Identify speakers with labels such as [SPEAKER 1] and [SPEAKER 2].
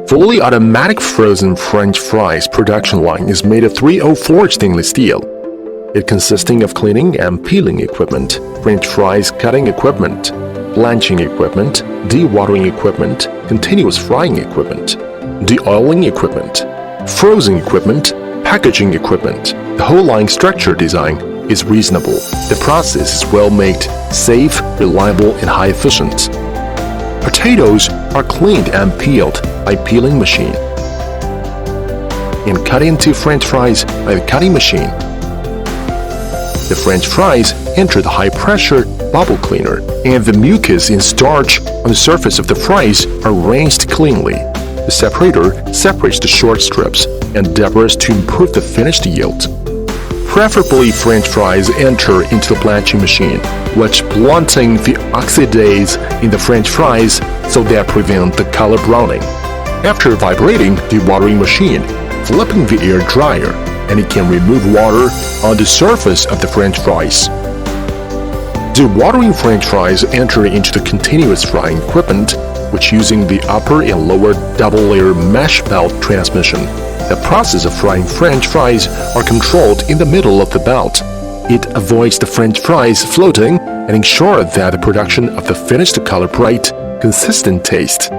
[SPEAKER 1] Fully automatic frozen French fries production line is made of 304 stainless steel. It consisting of cleaning and peeling equipment, French fries cutting equipment, blanching equipment, dewatering equipment, continuous frying equipment, de-oiling equipment, frozen equipment, packaging equipment. The whole line structure design is reasonable. The process is well-made, safe, reliable, and high-efficient. Potatoes are cleaned and peeled by peeling machine and cut into French fries by the cutting machine. The French fries enter the high-pressure bubble cleaner, and the mucus and starch on the surface of the fries are rinsed cleanly. The separator separates the short strips and debris to improve the finished yield. Preferably, French fries enter into the blanching machine, which blunting the oxidase in the French fries so that prevent the color browning. After vibrating the watering machine, flipping the air dryer, and it can remove water on the surface of the French fries. The watering French fries enter into the continuous frying equipment, which using the upper and lower double-layer mesh belt transmission. The process of frying French fries are controlled in the middle of the belt. It avoids the French fries floating and ensures that the production of the finished color bright, consistent taste.